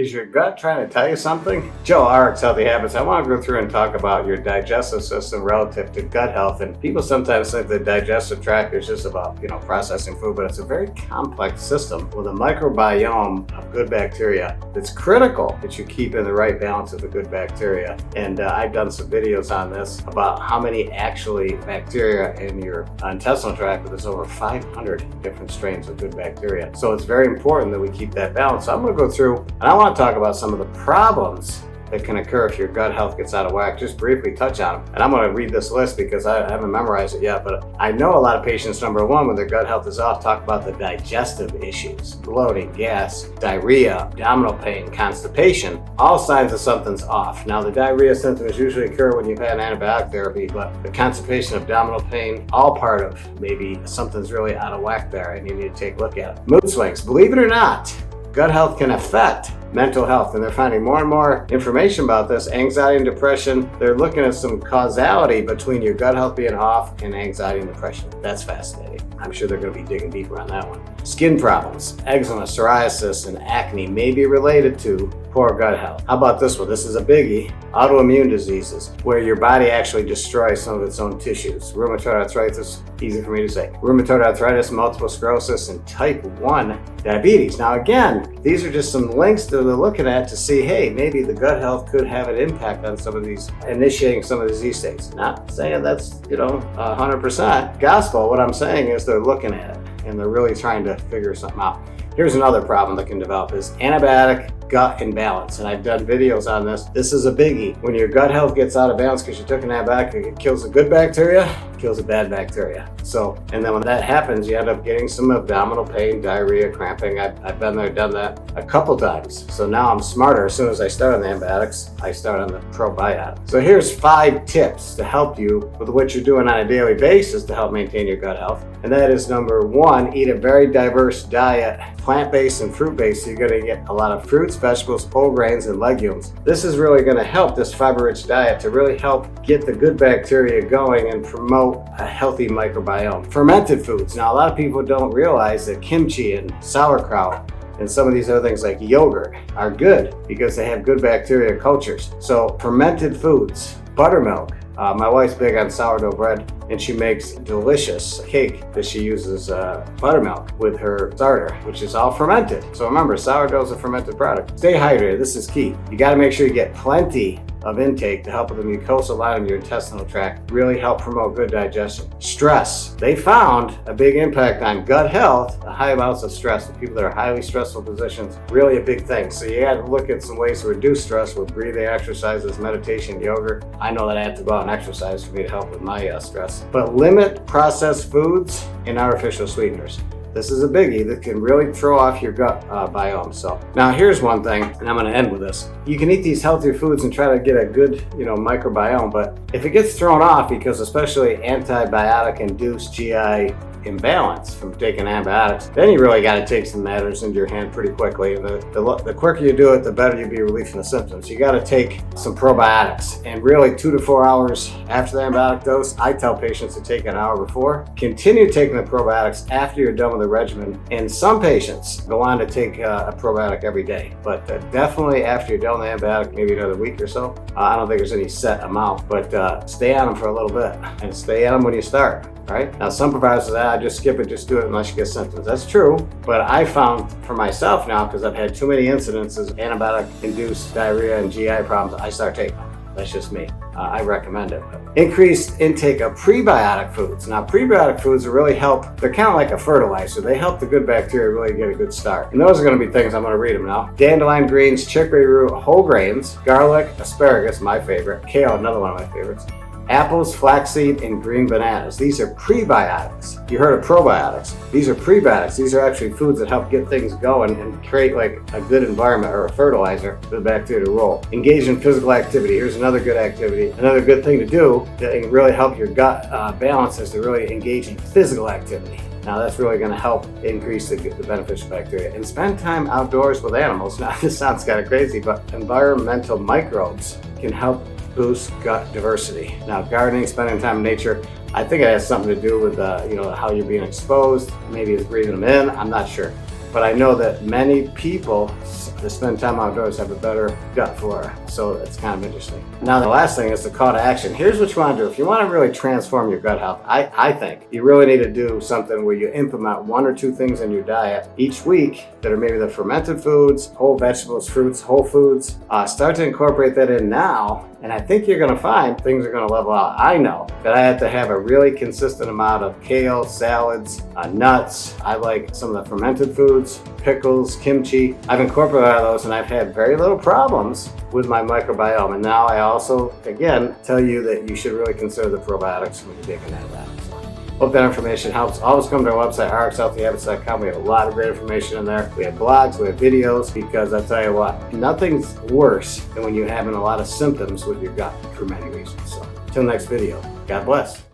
Is your gut trying to tell you something? Joe, Rx Healthy Habits. I want to go through and talk about your digestive system relative to gut health. And people sometimes think the digestive tract is just about, processing food, but it's a very complex system with a microbiome of good bacteria that's critical that you keep in the right balance of the good bacteria. And I've done some videos on this about how many actually bacteria in your intestinal tract, but there's over 500 different strains of good bacteria. So it's very important that we keep that balance. So I'm going to go through and I want to talk about some of the problems that can occur if your gut health gets out of whack. Just briefly touch on them. And I'm going to read this list because I haven't memorized it yet, but I know a lot of patients, number one, when their gut health is off, talk about the digestive issues, bloating, gas, diarrhea, abdominal pain, constipation, all signs of something's off. Now, the diarrhea symptoms usually occur when you've had antibiotic therapy, but the constipation, abdominal pain, all part of maybe something's really out of whack there and you need to take a look at it. Mood swings, believe it or not, gut health can affect mental health, and they're finding more and more information about this. Anxiety and depression, they're looking at some causality between your gut health being off and anxiety and depression. That's fascinating. I'm sure they're going to be digging deeper on that one. Skin problems, eczema, psoriasis, and acne may be related to poor gut health. How about this one? This is a biggie. Autoimmune diseases, where your body actually destroys some of its own tissues. Rheumatoid arthritis, easy for me to say. Rheumatoid arthritis, multiple sclerosis, and type 1 diabetes. Now again, these are just some links that they're looking at to see, hey, maybe the gut health could have an impact on some of these, initiating some of the disease states. Not saying that's, 100% gospel. What I'm saying is they're looking at it and they're really trying to figure something out. Here's another problem that can develop is antibiotic gut imbalance. And I've done videos on this. This is a biggie. When your gut health gets out of balance because you took an antibiotic, it kills the good bacteria, kills the bad bacteria. So, and then when that happens, you end up getting some abdominal pain, diarrhea, cramping. I've been there, done that a couple times. So now I'm smarter. As soon as I start on the antibiotics, I start on the probiotic. So here's 5 tips to help you with what you're doing on a daily basis to help maintain your gut health. And that is number 1, eat a very diverse diet, plant-based and fruit-based. So you're going to get a lot of fruits, vegetables, whole grains, and legumes. This is really going to help, this fiber-rich diet, to really help get the good bacteria going and promote a healthy microbiome. Fermented foods. Now, a lot of people don't realize that kimchi and sauerkraut and some of these other things like yogurt are good because they have good bacteria cultures. So fermented foods, buttermilk. My wife's big on sourdough bread, and she makes delicious cake that she uses buttermilk with her starter, which is all fermented. So remember, sourdough is a fermented product. Stay hydrated. This is key. You got to make sure you get plenty of intake to help with the mucosal line of your intestinal tract, really help promote good digestion. Stress. They found a big impact on gut health, the high amounts of stress. The people that are highly stressful positions, really a big thing. So you got to look at some ways to reduce stress with breathing exercises, meditation, yoga. I know that I have to go out and exercise for me to help with my stress. But limit processed foods and artificial sweeteners. This is a biggie that can really throw off your gut biome. So now here's one thing, and I'm going to end with this. You can eat these healthier foods and try to get a good, microbiome, but if it gets thrown off because especially antibiotic-induced GI imbalance from taking antibiotics, then you really got to take some matters into your hand pretty quickly. And the quicker you do it, the better you'll be relieving the symptoms. You got to take some probiotics, and really 2 to 4 hours after the antibiotic dose, I tell patients to take an hour before. Continue taking the probiotics after you're done with the regimen. And some patients go on to take a probiotic every day, but definitely after you're done with the antibiotic, maybe another week or so. I don't think there's any set amount, but stay on them for a little bit and stay on them when you start. Right? Now, some providers say, just skip it, just do it unless you get symptoms. That's true, but I found for myself now, because I've had too many incidences of antibiotic-induced diarrhea and GI problems, I start taking them. That's just me. I recommend it. Increased intake of prebiotic foods. Now, prebiotic foods really help. They're kind of like a fertilizer. They help the good bacteria really get a good start. And those are going to be things, I'm going to read them now. Dandelion greens, chicory root, whole grains, garlic, asparagus, my favorite, kale, another one of my favorites, apples, flaxseed, and green bananas. These are prebiotics. You heard of probiotics. These are prebiotics. These are actually foods that help get things going and create like a good environment or a fertilizer for the bacteria to roll. Engage in physical activity. Here's another good activity. Another good thing to do that can really help your gut balance is to really engage in physical activity. Now that's really going to help increase the beneficial bacteria. And spend time outdoors with animals. Now this sounds kind of crazy, but environmental microbes can help boost gut diversity. Now, gardening, spending time in nature, I think it has something to do with how you're being exposed. Maybe it's breathing them in. I'm not sure, but I know that many people to spend time outdoors have a better gut flora. So it's kind of interesting. Now the last thing is the call to action. Here's what you want to do. If you want to really transform your gut health, I think you really need to do something where you implement 1 or 2 things in your diet each week that are maybe the fermented foods, whole vegetables, fruits, whole foods. Start to incorporate that in now, and I think you're going to find things are going to level out. I know that I have to have a really consistent amount of kale, salads, nuts. I like some of the fermented foods, pickles, kimchi. I've incorporated all those, and I've had very little problems with my microbiome. And now I also, again, tell you that you should really consider the probiotics when you're digging into that. Hope that information helps. Always come to our website, RxHealthyHabits.com. We have a lot of great information in there. We have blogs, we have videos, because I'll tell you what, nothing's worse than when you're having a lot of symptoms with your gut for many reasons. So, until next video, God bless.